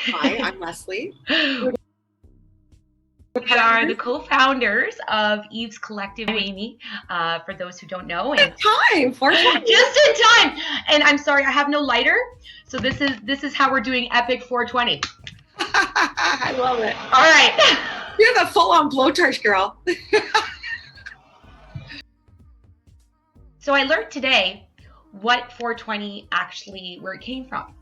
Hi, I'm Leslie. We are the co-founders of Eve's Collective, Amy, for those who don't know. And Time, 420. just in time. And I'm sorry, I have no lighter. So this is how we're doing Epic 420. I love it. All right. You're the full-on blowtorch girl. So I learned today what 420 actually, where it came from.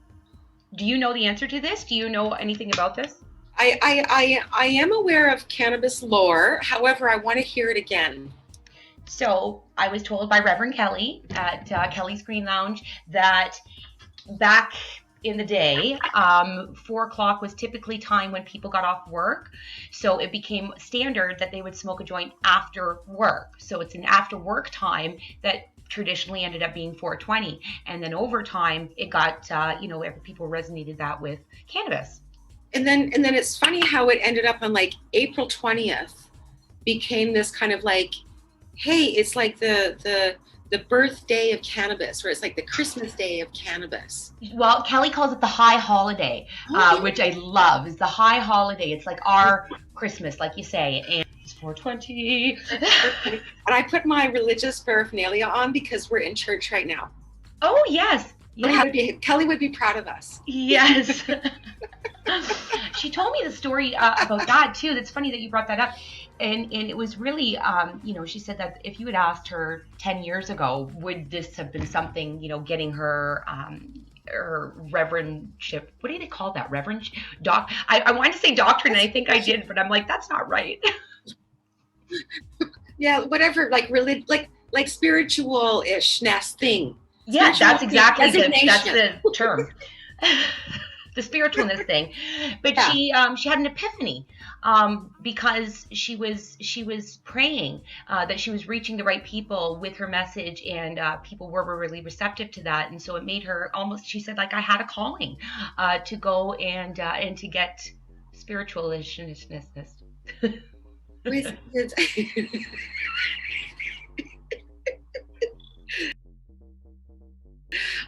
Do you know the answer to this? Do you know anything about this? I am aware of cannabis lore. However, I want to hear it again. So I was told by Reverend Kelly at Kelly's Green Lounge that back in the day, 4 o'clock was typically time when people got off work. So it became standard that they would smoke a joint after work. So it's an after work time that traditionally ended up being 420. And then over time, it got, people resonated that with cannabis. And then it's funny how it ended up on like April 20th became this kind of like, hey, it's like the birthday of cannabis, or it's like the Christmas day of cannabis. Well, Kelly calls it the high holiday, which I love. Is the high holiday. It's like our Christmas, like you say, and it's 420. And I put my religious paraphernalia on because we're in church right now. Oh, yes. Yeah. Kelly would be proud of us. Yes. She told me the story about that too. That's funny that you brought that up. And it was really, she said that if you had asked her 10 years ago, would this have been something, getting her reverendship, what do they call that? Reverend? I wanted to say doctrine, and I think I did, but I'm like, that's not right. Yeah, whatever, like like spiritual-ishness thing. Yeah, that's exactly that's the term. The spiritualness thing. But yeah. She had an epiphany because she was praying that she was reaching the right people with her message, and people were really receptive to that. And so it made her almost, she said, like, I had a calling to go and to get spiritualishness.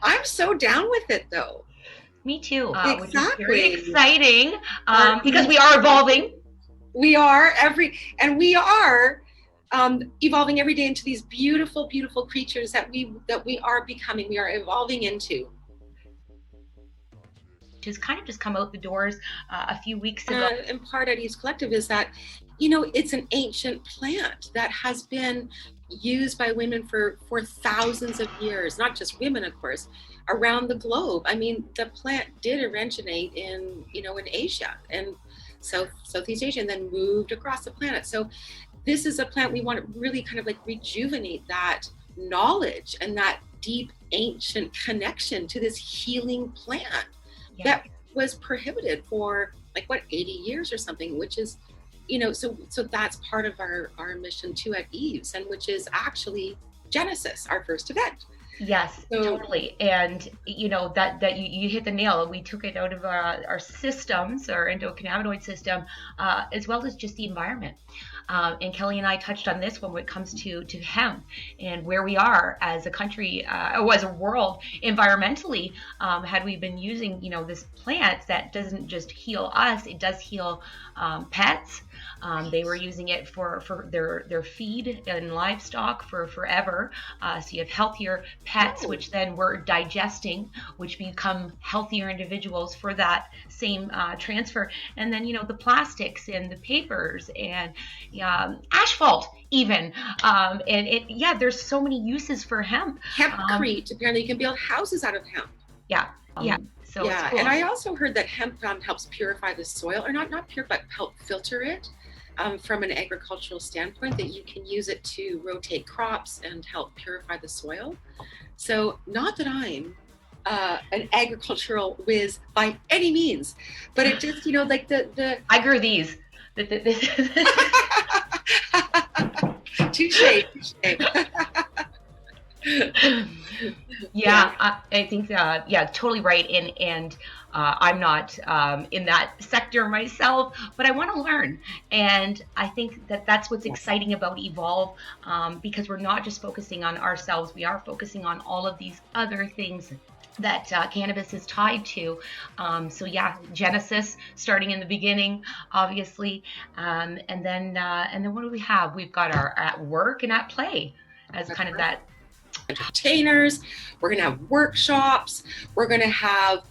I'm so down with it though. Me too. Exactly. Which is very exciting because we are evolving. We are evolving every day into these beautiful, beautiful creatures that we are becoming. We are evolving into. Which has kind of just come out the doors a few weeks ago. In part at Eve's Collective is that, it's an ancient plant that has been used by women for thousands of years, not just women, of course, around the globe. I mean, the plant did originate in Asia and Southeast Asia, and then moved across the planet. So this is a plant we want to really kind of like rejuvenate that knowledge and that deep ancient connection to this healing plant that was prohibited for 80 years or something, which is, so that's part of our mission too at Eve's, and which is actually Genesis, our first event. Yes, totally. And that you hit the nail. We took it out of our systems, our endocannabinoid system, as well as just the environment. And Kelly and I touched on this when it comes to hemp and where we are as a country, or as a world environmentally. Had we been using, this plant that doesn't just heal us, it does heal pets. They were using it for their feed and livestock for forever. So you have healthier pets, which then we're digesting, which become healthier individuals for that same transfer. And then, the plastics and the papers and asphalt even. There's so many uses for hemp. Hempcrete, apparently you can build houses out of hemp. Yeah. So it's cool. And I also heard that hemp helps purify the soil, or not pure, but help filter it. From an agricultural standpoint, that you can use it to rotate crops and help purify the soil. So not that I'm an agricultural whiz by any means, but it just, like the I grew these. Touche. Yeah, I think totally right. And I'm not in that sector myself, but I want to learn. And I think that that's what's exciting about Evolve, because we're not just focusing on ourselves, we are focusing on all of these other things that cannabis is tied to. So yeah, Genesis starting in the beginning, obviously, and then what do we have? We've got our at work and at play as kind of that. Entertainers, we're going to have workshops, we're going to have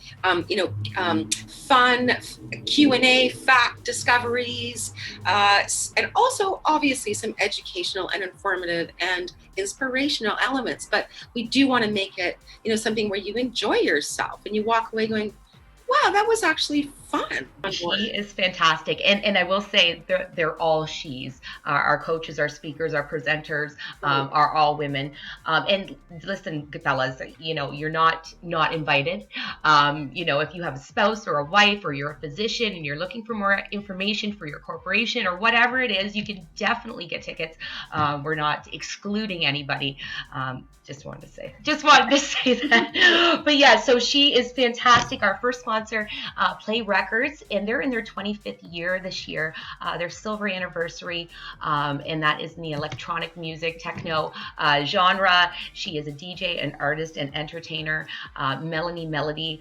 fun Q&A, fact discoveries, and also obviously some educational and informative and inspirational elements. But we do want to make it something where you enjoy yourself and you walk away going, wow, that was actually fun. She is fantastic. And I will say they're all she's. Our coaches, our speakers, our presenters are all women. And listen, fellas, you're not invited. If you have a spouse or a wife or you're a physician and you're looking for more information for your corporation or whatever it is, you can definitely get tickets. We're not excluding anybody. Just wanted to say that. But yeah, so she is fantastic. Our first sponsor, Play Records, and they're in their 25th year this year, their silver anniversary, and that is in the electronic music techno genre. She is a DJ, an artist, and entertainer. Melanie Melody,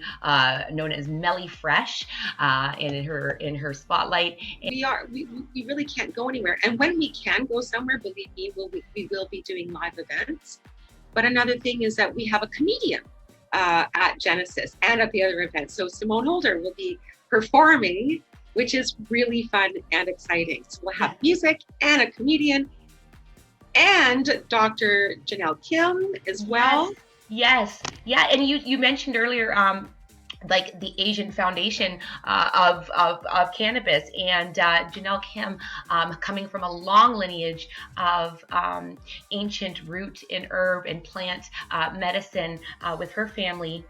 known as Melly Fresh, and in her spotlight. We really can't go anywhere, and when we can go somewhere, believe me, we will be doing live events. But another thing is that we have a comedian at Genesis and at the other events. So Simone Holder will be performing, which is really fun and exciting. So we'll have music and a comedian and Dr. Janelle Kim as well. Yes. Yeah. And you mentioned earlier, like the Asian Foundation of cannabis, and Janelle Kim, coming from a long lineage of ancient root and herb and plant medicine with her family.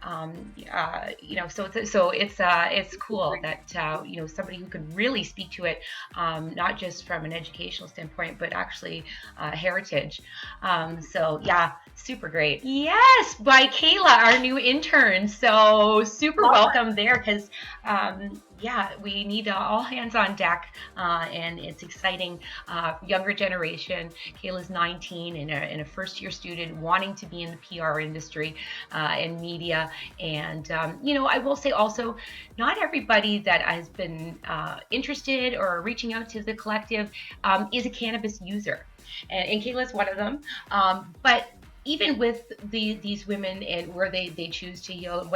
So it's cool that somebody who can really speak to it, not just from an educational standpoint, but actually heritage. So yeah, super great. Yes, by Kayla, our new intern. So super welcome there, because we need all hands on deck, and it's exciting. Younger generation. Kayla's 19 and a first year student wanting to be in the PR industry and media. And I will say also, not everybody that has been interested or reaching out to the collective is a cannabis user, and Kayla's one of them. But even with these women and where they choose to heal,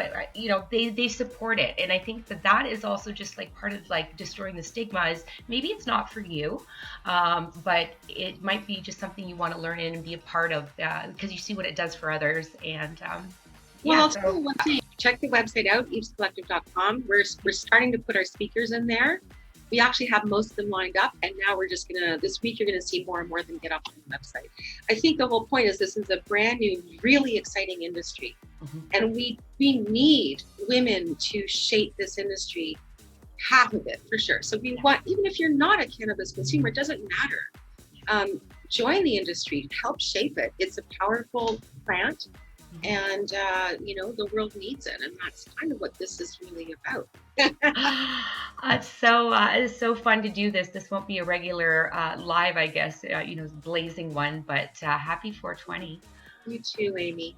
they support it. And I think that is also just like part of like destroying the stigma. Is maybe it's not for you, but it might be just something you want to learn in and be a part of, because you see what it does for others. And check the website out, evescollective.com. We're starting to put our speakers in there. We actually have most of them lined up, and now we're just this week you're gonna see more and more of them get up on the website. I think the whole point is this is a brand new, really exciting industry. Mm-hmm. And we need women to shape this industry, half of it for sure. So we want, even if you're not a cannabis consumer, it doesn't matter. Join the industry, help shape it. It's a powerful plant, and the world needs it, and that's kind of what this is really about. It's so fun to do this. This won't be a regular live, I guess, blazing one, but happy 420. You too, Amy.